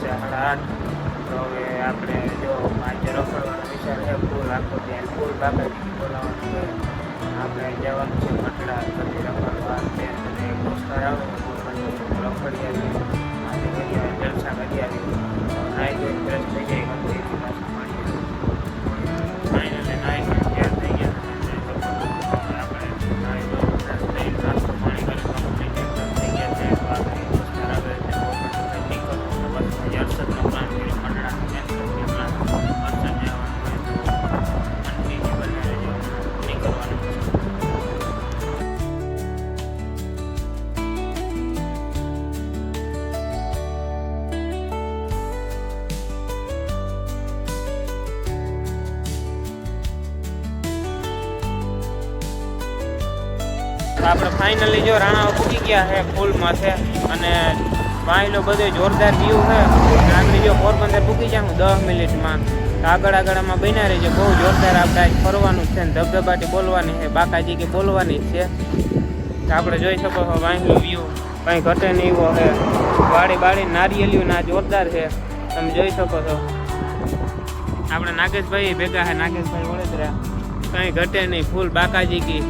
ગયા છે 8:30. તો હવે આપણે જો આજે રખડવાનો વિચાર છે ફૂલ આખો ત્યાં ફૂલ બાકાજી બોલાવવાનું છે. આપણે જવાનું છે કટડા બધી રખડવા અને પુરસ્કાર આવે રખડી આવી આજે કરી જલસા કરી આવી નાઈ ધોઈ ફ્રેશ થઈ જાય મંદિરથી પાછું મળીએ ફાઇનલી નાઈ તૈયાર થઈ ગયા આપણે નાઈ ધોઈ ફ્રેશ થઈ નાસ્તો પાણી કરી કમ્પ્લીટ એકદમ થઈ ગયા છે આપણે પુરસ્કાર આવે છે નીકળવું બસ હર્ષદનો પ્લાન કર્યો કટડાનો કેન્સલ થયો પ્લાન હર્ષદ જવાનું હોય તો કન્ટિન્યુ બને રહેજો નીકળવાનું છે. આપણે ફાઇનલી જો રાણાઓ પૂકી ગયા છે ફૂલમાં છે અને વાયલો બધો જોરદાર વ્યૂ છે. આગળ જો પોરબંદર પૂકી જાય હું 10 મિનિટમાં આગળ આગળમાં બન્યા રહેજો. બહુ જોરદાર આપણે ફરવાનું છે ને ધબધબાટી બોલવાની છે બાકાજી કે બોલવાની જ છે. આપણે જોઈ શકો છો વાયલો વ્યૂ કંઈ ઘટે નહીં એવો છે. વાડી નારિયેલિયું ના જોરદાર છે તમે જોઈ શકો છો. આપણે નાગેશભાઈ ભેગા છે નાગેશભાઈ વડોદરા કંઈ ઘટે નહીં ફૂલ બાકાજી કી.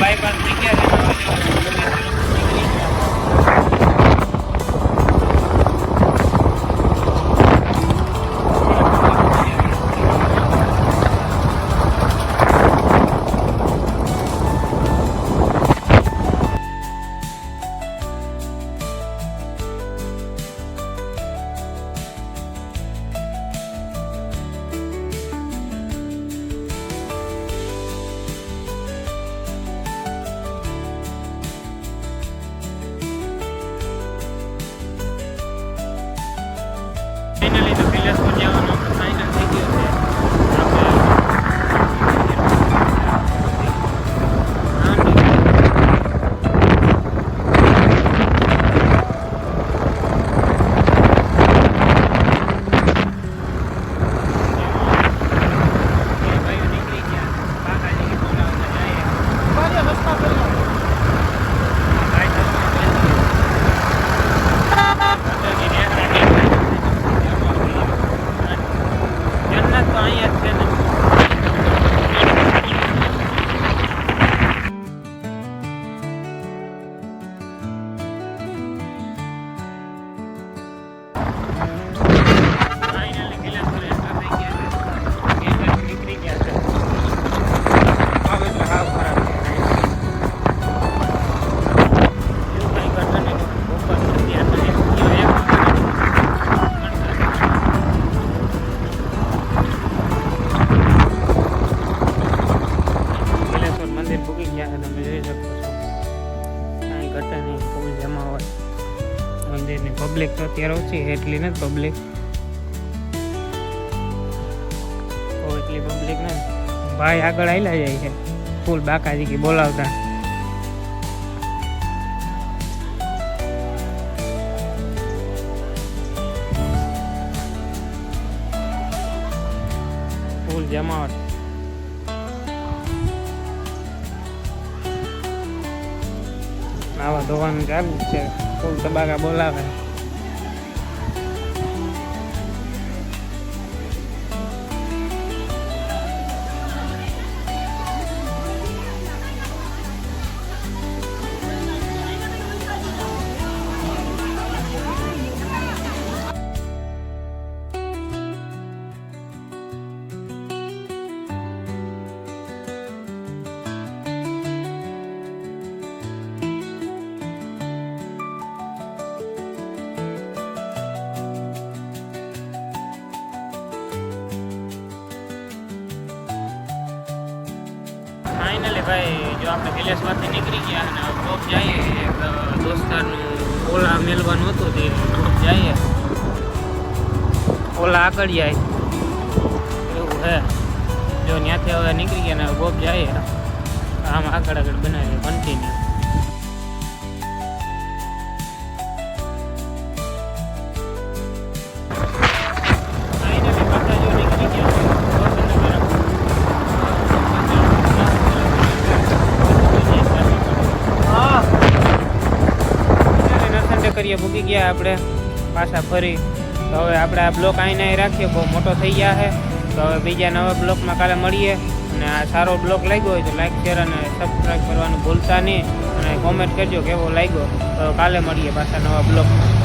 બાયપાસ થઈ ગયા છે. ફાઇનલી તો વિલેજપુર જવાનું આપણે ફાઇનલ થઈ ગયું છે. મંદિરની પબ્લિક તો અત્યારે ઓછી એટલી નથી પબ્લિક એટલી પબ્લિક ને ભાઈ આગળ આવેલા જાય છે ફૂલ બાકાજી કે બોલાવતા. ફૂલ જમાવટ આવા ધોવાનું ચાલુ છે ફૂલ તબાકા બોલાવે. ફાઇનલી ભાઈ જો આપણે કૈલાસમાંથી નીકળી ગયા અને ટોપ જઈએ એક દોસ્તારનું ઓલા મેળવાનું હતું તે ટોપ જઈએ ઓલા આગળ જાય એવું હે જો ત્યાંથી હવે નીકળી ગયા ને ગોપ જઈએ આમ આગળ બનાવીએ કન્ટિન્યુ કરીએ ભૂગી ગયા આપણે પાછા ફરી તો હવે આપણે આ બ્લોક આઈને રાખીએ બહુ મોટો થઈ ગયા છે તો હવે બીજા નવા બ્લોકમાં કાલે મળીએ અને આ સારો બ્લોક લાગ્યો હોય તો લાઈક શેર અને સબસ્ક્રાઈબ કરવાનું ભૂલતા નહીં અને કોમેન્ટ કરજો કેવો લાગ્યો તો કાલે મળીએ પાછા નવા બ્લોકમાં